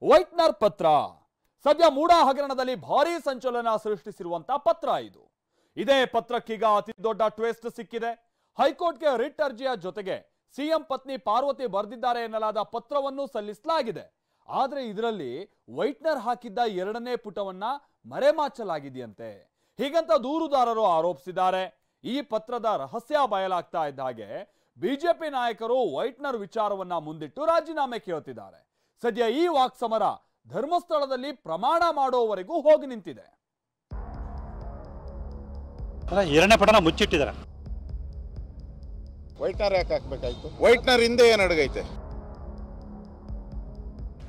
Whitener ಪತ್ರ ಸದ್ಯ ಮೂಡ ಹಗರಣದಲ್ಲಿ ಭಾರೀ ಸಂಚಲನ ಸೃಷ್ಟಿಸಿರುವಂತಹ ಪತ್ರ ಇದು. ಇದೇ ಪತ್ರಕ್ಕೀಗ ಅತಿ ದೊಡ್ಡ ಟ್ವಿಸ್ಟ್ ಸಿಕ್ಕಿದೆ. ಹೈಕೋರ್ಟ್ಗೆ ರಿಟ್ ಅರ್ಜಿಯ ಜೊತೆಗೆ ಸಿಎಂ ಪತ್ನಿ ಪಾರ್ವತಿ ಬರೆದಿದ್ದಾರೆ ಎನ್ನಲಾದ ಪತ್ರವನ್ನು ಸಲ್ಲಿಸಲಾಗಿದೆ. ಆದ್ರೆ ಇದರಲ್ಲಿ ವೈಟ್ನರ್ ಹಾಕಿದ್ದ 2ನೇ ಪುಟವನ್ನ ಮರೆಮಾಚಲಾಗಿದೆಯಂತೆ. ಹೀಗಂತ ದೂರುದಾರರು ಆರೋಪಿಸಿದ್ದಾರೆ. ಈ ಪತ್ರದ ರಹಸ್ಯ ಬಯಲಾಗ್ತಾ ಇದ್ದ ಹಾಗೆ ಬಿಜೆಪಿ ನಾಯಕರು ವೈಟ್ನರ್ ವಿಚಾರವನ್ನ ಮುಂದಿಟ್ಟು ರಾಜೀನಾಮೆ ಕೇಳುತ್ತಿದ್ದಾರೆ. ಸದ್ಯ ಈ ವಾಕ್ಸಮರ ಧರ್ಮಸ್ಥಳದಲ್ಲಿ ಪ್ರಮಾಣ ಮಾಡೋವರೆಗೂ ಹೋಗಿ ನಿಂತಿದೆ. 2ನೇ ಪುಟನ ಮುಚ್ಚಿಟ್ಟಿದ್ದಾರೆ. ವೈಟ್ನರ್ ಯಾಕೆ ಹಾಕ್ಬೇಕಾಯ್ತು? ವೈಟ್ನರ್ ಹಿಂದೆ ಏನ್ ಅಡಗೈತೆ?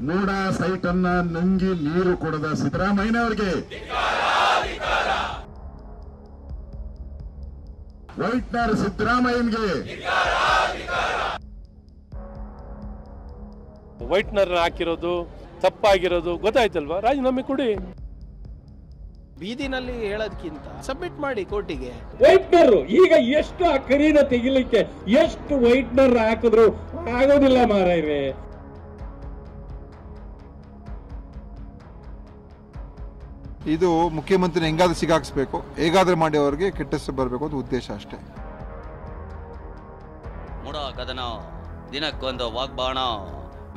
ಮೂಡ ಸೈಟ್ ಅನ್ನ ನಂಗಿ ನೀರು ಕೊಡದ ಸಿದ್ದರಾಮಯ್ಯ ಅವರಿಗೆ ವೈಟ್ನರ್ ಸಿದ್ದರಾಮಯ್ಯನ್ಗೆ ವೈಟ್ನರ್ ಹಾಕಿರೋದು ತಪ್ಪಾಗಿರೋದು ಗೊತ್ತಾಯ್ತಲ್ವಾ? ರಾಜೀನಾಮೆ ಕೊಡಿ. ಬೀದಿನಲ್ಲಿ ಹೇಳೋದಕ್ಕಿಂತ ಸಬ್ಮಿಟ್ ಮಾಡಿ ಕೋರ್ಟಿಗೆ. ವೈಟ್ನರ್ ಈಗ ಎಷ್ಟು ಆ ಕರೀನ ತೆಗಿಲಿಕ್ಕೆ ಎಷ್ಟು ವೈಟ್ನರ್ ಹಾಕಿದ್ರು ಆಗೋದಿಲ್ಲ ಮಾರಾಯ್ರೆ. ಇದು ಮುಖ್ಯಮಂತ್ರಿ ಹೆಂಗಾದ್ರೂ ಸಿಗಾಕ್ಸ್ಬೇಕು, ಹೇಗಾದ್ರೂ ಮಾಡಿ ಅವರಿಗೆ ಕೆಟ್ಟ ಹೆಸರು ಬರಬೇಕು ಅಂತ ಉದ್ದೇಶ ಅಷ್ಟೇ. ಮುಡ ಕದನ ದಿನಕ್ಕೊಂದು ವಾಗ್ಬಾಣ.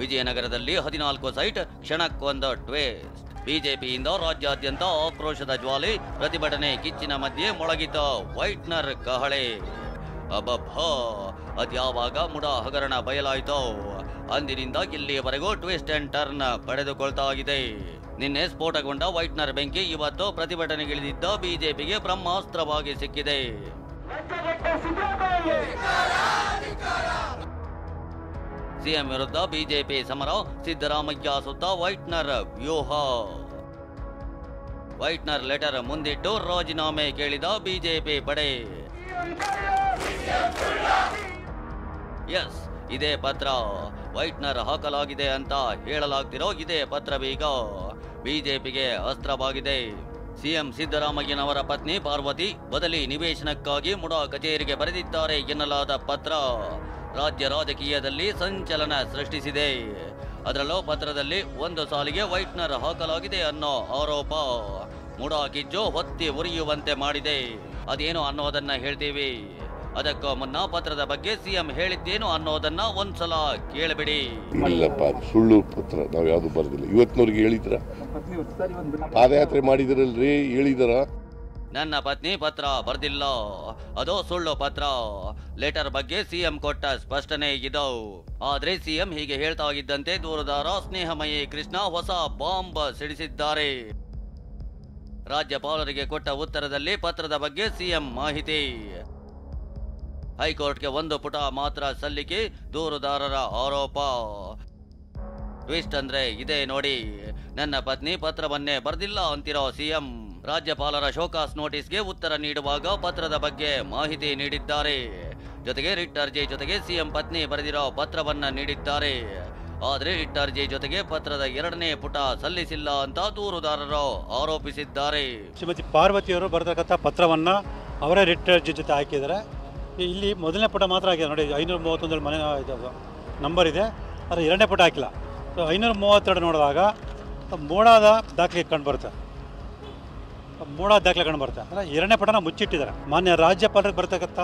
ವಿಜಯನಗರದಲ್ಲಿ 14 ಸೈಟ್, ಕ್ಷಣಕ್ಕೊಂದು ಟ್ವೇಸ್ಟ್. ಬಿಜೆಪಿಯಿಂದ ರಾಜ್ಯಾದ್ಯಂತ ಆಕ್ರೋಶದ ಜ್ವಾಲೆ, ಪ್ರತಿಭಟನೆ ಕಿಚ್ಚಿನ ಮಧ್ಯೆ ಮೊಳಗಿತ ವೈಟ್ನರ್ ಕಹಳೆ. ಅಬ್ಬಬ್ಬಾ, ಅದ್ಯಾವಾಗ ಮುಡ ಹಗರಣ ಬಯಲಾಯಿತೋ ಅಂದಿನಿಂದ ಇಲ್ಲಿಯವರೆಗೂ ಟ್ವಿಸ್ಟ್ ಅಂಡ್ ಟರ್ನ್ ಪಡೆದುಕೊಳ್ತಾ ಇದೆ. ನಿನ್ನೆ ಸ್ಫೋಟಗೊಂಡ ವೈಟ್ನರ್ ಬೆಂಕಿ ಇವತ್ತು ಪ್ರತಿಭಟನೆಗಿಳಿದಿದ್ದ ಬಿಜೆಪಿಗೆ ಬ್ರಹ್ಮಾಸ್ತ್ರವಾಗಿ ಸಿಕ್ಕಿದೆ. ಸಿಎಂ ವಿರುದ್ಧ ಬಿಜೆಪಿ ಸಮರ, ಸಿದ್ದರಾಮಯ್ಯ ಸುತ್ತ ವೈಟ್ನರ್ ವ್ಯೂಹ. ವೈಟ್ನರ್ ಲೆಟರ್ ಮುಂದಿಟ್ಟು ರಾಜೀನಾಮೆ ಕೇಳಿದ ಬಿಜೆಪಿ ಪಡೆ. ಎಸ್, ಇದೇ ಪತ್ರ. ವೈಟ್ನರ್ ಹಾಕಲಾಗಿದೆ ಅಂತ ಹೇಳಲಾಗ್ತಿರೋ ಇದೇ ಪತ್ರವೀಗ ಬಿಜೆಪಿಗೆ ಅಸ್ತ್ರವಾಗಿದೆ. ಸಿಎಂ ಸಿದ್ದರಾಮಯ್ಯನವರ ಪತ್ನಿ ಪಾರ್ವತಿ ಬದಲಿ ನಿವೇಶನಕ್ಕಾಗಿ ಮುಡಾ ಕಚೇರಿಗೆ ಬರೆದಿದ್ದಾರೆ ಎನ್ನಲಾದ ಪತ್ರ ರಾಜ್ಯ ರಾಜಕೀಯದಲ್ಲಿ ಸಂಚಲನ ಸೃಷ್ಟಿಸಿದೆ. ಅದರಲ್ಲೂ ಪತ್ರದಲ್ಲಿ ಒಂದು ಸಾಲಿಗೆ ವೈಟ್ನರ್ ಹಾಕಲಾಗಿದೆ ಅನ್ನೋ ಆರೋಪ ಮುಡಾ ಕಿಚ್ಚು ಹೊತ್ತಿ ಉರಿಯುವಂತೆ ಮಾಡಿದೆ. ಅದೇನು ಅನ್ನೋದನ್ನ ಹೇಳ್ತೀವಿ. ಅದಕ್ಕೂ ಮುನ್ನ ಪತ್ರದ ಬಗ್ಗೆ ಸಿಎಂ ಹೇಳಿದ್ದೇನು ಅನ್ನೋದನ್ನ ಒಂದ್ಸಲ ಕೇಳಬಿಡಿ. ಇಲ್ಲಪ್ಪ, ಸುಳ್ಳು ಪತ್ರ ನಾವು ಯಾವ್ದು ಬರೆದಿಲ್ಲ. ಇವತ್ತಿನವ್ರಿಗೆ ಹೇಳಿದ್ರ? ಪಾದಯಾತ್ರೆ ಮಾಡಿದ್ರಲ್ರಿ, ಹೇಳಿದಾರ? ನನ್ನ ಪತ್ನಿ ಪತ್ರ ಬರ್ದಿಲ್ಲ, ಅದು ಸುಳ್ಳು ಪತ್ರ. ಲೆಟರ್ ಬಗ್ಗೆ ಸಿಎಂ ಕೊಟ್ಟ ಸ್ಪಷ್ಟನೆ ಇದು. ಆದ್ರೆ ಸಿಎಂ ಹೀಗೆ ಹೇಳ್ತಾ ಇದ್ದಂತೆ ದೂರುದಾರ ಸ್ನೇಹಮಯಿ ಕೃಷ್ಣ ಹೊಸ ಬಾಂಬ್ ಸಿಡಿಸಿದ್ದಾರೆ. ರಾಜ್ಯಪಾಲರಿಗೆ ಕೊಟ್ಟ ಉತ್ತರದಲ್ಲಿ ಪತ್ರದ ಬಗ್ಗೆ ಸಿಎಂ ಮಾಹಿತಿ. ಹೈಕೋರ್ಟ್ಗೆ 1 ಪುಟ ಮಾತ್ರ ಸಲ್ಲಿಕೆ, ದೂರುದಾರರ ಆರೋಪ. ಟ್ವಿಸ್ಟ್ ಅಂದ್ರೆ ಇದೇ ನೋಡಿ. ನನ್ನ ಪತ್ನಿ ಪತ್ರವನ್ನೇ ಬರ್ದಿಲ್ಲ ಅಂತಿರೋ ಸಿಎಂ ರಾಜ್ಯಪಾಲರ ಶೋಕಾಸ್ ನೋಟಿಸ್ಗೆ ಉತ್ತರ ನೀಡುವಾಗ ಪತ್ರದ ಬಗ್ಗೆ ಮಾಹಿತಿ ನೀಡಿದ್ದಾರೆ. ಜೊತೆಗೆ ರಿಟ್ ಅರ್ಜಿ ಜೊತೆಗೆ ಸಿಎಂ ಪತ್ನಿ ಬರೆದಿರೋ ಪತ್ರವನ್ನ ನೀಡಿದ್ದಾರೆ. ಆದ್ರೆ ರಿಟ್ ಅರ್ಜಿ ಜೊತೆಗೆ ಪತ್ರದ 2ನೇ ಪುಟ ಸಲ್ಲಿಸಿಲ್ಲ ಅಂತ ದೂರುದಾರರು ಆರೋಪಿಸಿದ್ದಾರೆ. ಶ್ರೀಮತಿ ಪಾರ್ವತಿಯವರು ಬರೆದಕ್ಕಂಥ ಪತ್ರವನ್ನ ಅವರೇ ರಿಟ್ ಅರ್ಜಿ ಜೊತೆ ಹಾಕಿದ್ದಾರೆ. ಇಲ್ಲಿ 1ನೇ ಪುಟ ಮಾತ್ರ ಆಗಿದೆ ನೋಡಿ. 531 ಮನೆ ನಂಬರ್ ಇದೆ, ಆದರೆ 2ನೇ ಪುಟ ಹಾಕಿಲ್ಲ. 532 ನೋಡಿದಾಗ ಮೂಡಾದ ದಾಖಲೆ ಕಂಡುಬರುತ್ತೆ. ಅಂದರೆ 2ನೇ ಪುಟನ ಮುಚ್ಚಿಟ್ಟಿದ್ದಾರೆ. ಮಾನ್ಯ ರಾಜ್ಯಪಾಲರಿಗೆ ಬರ್ತಕ್ಕಂಥ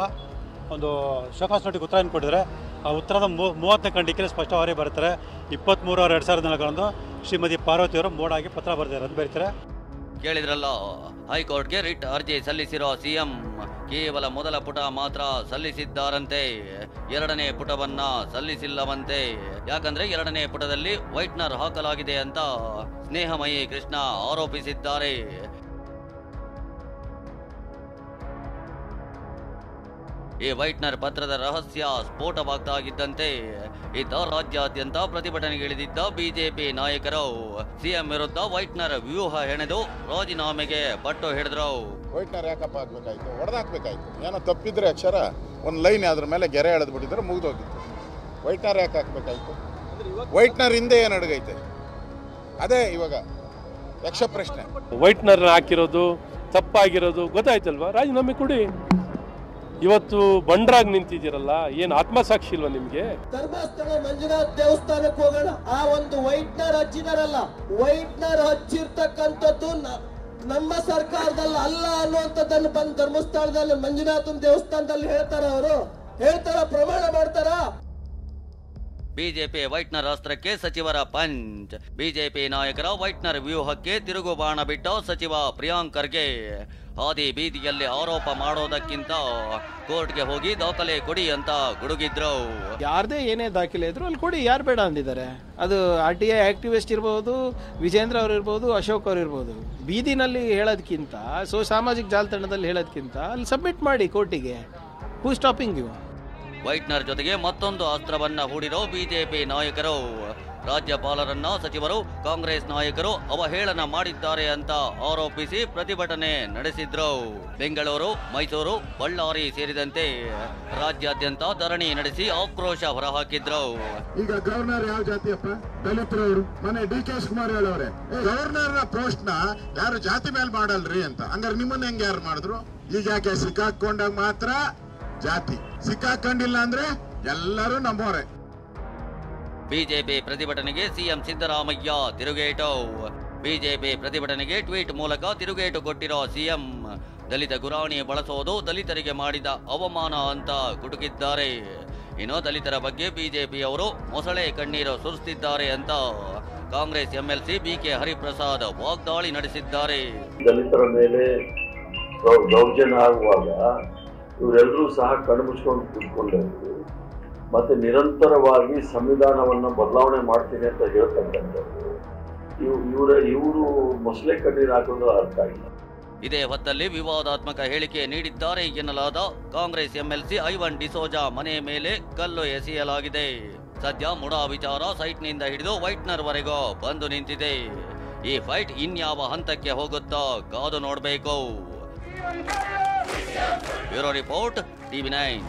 ಒಂದು ಶೋಕಾಸ್ ನೋಟಿಗೆ ಉತ್ತರ ಏನು ಕೊಟ್ಟಿದ್ದಾರೆ. ಆ ಉತ್ತರದ 30ನೇ ಖಂಡಿಕೆ ಸ್ಪಷ್ಟವಾಗಿ ಬರ್ತಾರೆ. 23/6/2004 ಶ್ರೀಮತಿ ಪಾರ್ವತಿಯವರು ಮೂಡಾಗಿ ಪತ್ರ ಬರೆದಿದ್ದಾರೆ ಅಂತ ಬರೀತಾರೆ. ಕೇಳಿದ್ರಲ್ಲ, ಹೈಕೋರ್ಟ್ಗೆ ರಿಟ್ ಅರ್ಜಿ ಸಲ್ಲಿಸಿರೋ ಸಿಎಂ ಕೇವಲ 1ಲ ಪುಟ ಮಾತ್ರ ಸಲ್ಲಿಸಿದ್ದಾರಂತೆ, 2ನೇ ಪುಟವನ್ನ ಸಲ್ಲಿಸಿಲ್ಲವಂತೆ. ಯಾಕಂದ್ರೆ 2ನೇ ಪುಟದಲ್ಲಿ ವೈಟ್ನರ್ ಹಾಕಲಾಗಿದೆ ಅಂತ ಸ್ನೇಹಮಯಿ ಕೃಷ್ಣ ಆರೋಪಿಸಿದ್ದಾರೆ. ಈ ವೈಟ್ನರ್ ಪತ್ರದ ರಹಸ್ಯ ಸ್ಫೋಟವಾಗ್ತಾ ಇದ್ದಂತೆ ಇದ್ದ ರಾಜ್ಯಾದ್ಯಂತ ಪ್ರತಿಭಟನೆಗಿಳಿದಿದ್ದ ಬಿಜೆಪಿ ನಾಯಕರು ಸಿಎಂ ವಿರುದ್ಧ ವೈಟ್ನರ್ ವ್ಯೂಹ ಹೆಣೆದು ರಾಜೀನಾಮೆಗೆ ಪಟ್ಟು ಹಿಡಿದ್ರು. ವೈಟ್ನರ್ ಯಾಕಪ್ಪ ಹಾಕ್ಬೇಕಾಯ್ತು? ಹೊಡೆದಾಕ್ಬೇಕಾಯ್ತು. ಏನೋ ತಪ್ಪಿದ್ರೆ ಅಕ್ಷರ ಒಂದು ಲೈನ್ ಅದ್ರ ಮೇಲೆ ಗೆರೆ ಎಳೆದು ಬಿಟ್ಟಿದ್ರೆ ಮುಗಿದೋಗಿತ್ತು. ವೈಟ್ನರ್ ಯಾಕೆ ಹಾಕ್ಬೇಕಾಯ್ತು? ವೈಟ್ನರ್ ಹಿಂದೆ ಏನು ಅಡಗೈತೆ? ಅದೇ ಇವಾಗ ಯಕ್ಷ ಪ್ರಶ್ನೆ. ವೈಟ್ನರ್ ಹಾಕಿರೋದು ತಪ್ಪಾಗಿರೋದು ಗೊತ್ತಾಯ್ತಲ್ವಾ? ರಾಜೀನಾಮೆ ಕೊಡಿ. ಇವತ್ತು ಬಂಡ್ರಾಗಿ ನಿಂತಿದ್ದೀರಲ್ಲ, ಏನು ಆತ್ಮಸಾಕ್ಷಿ ಇಲ್ವಾ ನಿಮ್ಗೆ? ಧರ್ಮಸ್ಥಳ ಮಂಜುನಾಥ್ ದೇವಸ್ಥಾನಕ್ಕೆ ಹೋಗೋಣ, ಆ ಒಂದು ವೈಟ್ನರ್ ಹಚ್ಚಿದಾರಲ್ಲ, ವೈಟ್ನರ್ ಹಚ್ಚಿರ್ತಕ್ಕಂಥದ್ದು ನಮ್ಮ ಸರ್ಕಾರದಲ್ಲಿ ಅಲ್ಲ ಅನ್ನುವಂಥದ್ದನ್ನು ಬಂದು ಧರ್ಮಸ್ಥಳದಲ್ಲಿ ಮಂಜುನಾಥನ ದೇವಸ್ಥಾನದಲ್ಲಿ ಹೇಳ್ತಾರ ಪ್ರಮಾಣ ಮಾಡ್ತಾರ. ಬಿಜೆಪಿ ವೈಟ್ನರ್ ಅಸ್ತ್ರಕ್ಕೆ ಸಚಿವರ ಪಂಚ್. ಬಿಜೆಪಿ ನಾಯಕರ ವೈಟ್ನರ್ ವ್ಯೂಹಕ್ಕೆ ತಿರುಗುಬಾಣ ಬಿಟ್ಟ ಸಚಿವ ಪ್ರಿಯಾಂಕ್ ಖರ್ಗೆ. ಹಾದಿ ಬೀದಿಯಲ್ಲಿ ಆರೋಪ ಮಾಡೋದಕ್ಕಿಂತ ಕೋರ್ಟ್ಗೆ ಹೋಗಿ ದಾಖಲೆ ಕೊಡಿ ಅಂತ ಗುಡುಗಿದ್ರು. ಯಾರದೇ ಏನೇ ದಾಖಲೆ ಇದ್ರು ಅಲ್ಲಿ ಕೊಡಿ, ಯಾರು ಬೇಡ ಅಂದಿದ್ದಾರೆ. ಅದು RTI ಆಕ್ಟಿವಿಸ್ಟ್ ಇರ್ಬೋದು, ವಿಜೇಂದ್ರ ಅವ್ರು ಇರ್ಬೋದು, ಅಶೋಕ್ ಅವ್ರು ಇರ್ಬೋದು. ಬೀದಿನಲ್ಲಿ ಹೇಳೋದಕ್ಕಿಂತ, ಸಾಮಾಜಿಕ ಜಾಲತಾಣದಲ್ಲಿ ಹೇಳೋದಕ್ಕಿಂತ ಅಲ್ಲಿ ಸಬ್ಮಿಟ್ ಮಾಡಿ ಕೋರ್ಟಿಗೆ. ಹೂ ಸ್ಟಾಪಿಂಗ್ ಯು? ವೈಟ್ನರ್ ಜೊತೆಗೆ ಮತ್ತೊಂದು ಅಸ್ತ್ರವನ್ನ ಹೂಡಿರೋ ಬಿಜೆಪಿ ನಾಯಕರು. ರಾಜ್ಯಪಾಲರನ್ನ ಸಚಿವರು, ಕಾಂಗ್ರೆಸ್ ನಾಯಕರು ಅವಹೇಳನ ಮಾಡಿದ್ದಾರೆ ಅಂತ ಆರೋಪಿಸಿ ಪ್ರತಿಭಟನೆ ನಡೆಸಿದ್ರು. ಬೆಂಗಳೂರು, ಮೈಸೂರು, ಬಳ್ಳಾರಿ ಸೇರಿದಂತೆ ರಾಜ್ಯಾದ್ಯಂತ ಧರಣಿ ನಡೆಸಿ ಆಕ್ರೋಶ ಹೊರಹಾಕಿದ್ರು. ಈಗ ಗವರ್ನರ್ ಯಾವ ಜಾತಿಯಪ್ಪ? ದಲಿತರವರು. ಮನೆ DK ಶಿವಕುಮಾರ್ ಹೇಳವ್ರೆ, ಗವರ್ನರ್ ಪೋಸ್ಟ್ ನ ಯಾರು ಜಾತಿ ಮೇಲೆ ಮಾಡಲ್ರಿ ಅಂತ. ಹಂಗಾರೆ ನಿಮ್ಮನ್ನ ಹೆಂಗ ಯಾರು ಮಾಡಿದ್ರು? ಈಗ ಯಾಕೆ ಸಿಕ್ಕಾಕೊಂಡಾಗ ಮಾತ್ರ ಜಾತಿ, ಸಿಕ್ಕಾಕೊಂಡಿಲ್ಲ ಅಂದ್ರೆ ಎಲ್ಲರೂ ನಮ್ಮವರೇ. ಬಿಜೆಪಿ ಪ್ರತಿಭಟನೆಗೆ ಸಿಎಂ ಸಿದ್ದರಾಮಯ್ಯ ತಿರುಗೇಟು. ಬಿಜೆಪಿ ಪ್ರತಿಭಟನೆಗೆ ಟ್ವೀಟ್ ಮೂಲಕ ತಿರುಗೇಟು ಕೊಟ್ಟಿರೋ ಸಿಎಂ, ದಲಿತ ಗುರಾಣಿ ಬಳಸೋದು ದಲಿತರಿಗೆ ಮಾಡಿದ ಅವಮಾನ ಅಂತ ಗುಡುಗಿದ್ದಾರೆ. ಇನ್ನು ದಲಿತರ ಬಗ್ಗೆ ಬಿಜೆಪಿಯವರು ಮೊಸಳೆ ಕಣ್ಣೀರು ಸುರಿಸುತ್ತಿದ್ದಾರೆ ಅಂತ ಕಾಂಗ್ರೆಸ್ MLC BK ಹರಿಪ್ರಸಾದ್ ವಾಗ್ದಾಳಿ ನಡೆಸಿದ್ದಾರೆ. ದಲಿತರ ಮೇಲೆ ದೌರ್ಜನ್ಯ ಆಗುವಾಗ ಇವರೆಲ್ಲರೂ ಸಹ ಕಣ್ಮುಚ್ಕೊಂಡು ಕೂತ್ಕೊಂಡಿದ್ರು. ಮತ್ತೆ ನಿರಂತರವಾಗಿ ಸಂವಿಧಾನವನ್ನು ಬದಲಾವಣೆ ಮಾಡ್ತೀನಿ ಅಂತ ಹೇಳ್ತಕ್ಕಂಥದ್ದು ಇವರು ಮೊಸಳೆ ಕಣ್ಣೀರು ಹಾಕೋದು ಅರ್ಥ ಆಗಿಲ್ಲ. ಇದೇ ಹೊತ್ತಲ್ಲಿ ವಿವಾದಾತ್ಮಕ ಹೇಳಿಕೆ ನೀಡಿದ್ದಾರೆ ಎನ್ನಲಾದ ಕಾಂಗ್ರೆಸ್ MLC ಐವನ್ ಡಿಸೋಜಾ ಮನೆ ಮೇಲೆ ಕಲ್ಲು ಎಸೆಯಲಾಗಿದೆ. ಸದ್ಯ ಮುಡಾ ವಿಚಾರ ಸೈಟ್ನಿಂದ ಹಿಡಿದು ವೈಟ್ನರ್ ವರೆಗೂ ಬಂದು ನಿಂತಿದೆ. ಈ ಫೈಟ್ ಇನ್ಯಾವ ಹಂತಕ್ಕೆ ಹೋಗುತ್ತೋ ಕಾದು ನೋಡಬೇಕು. Bureau report, TV9.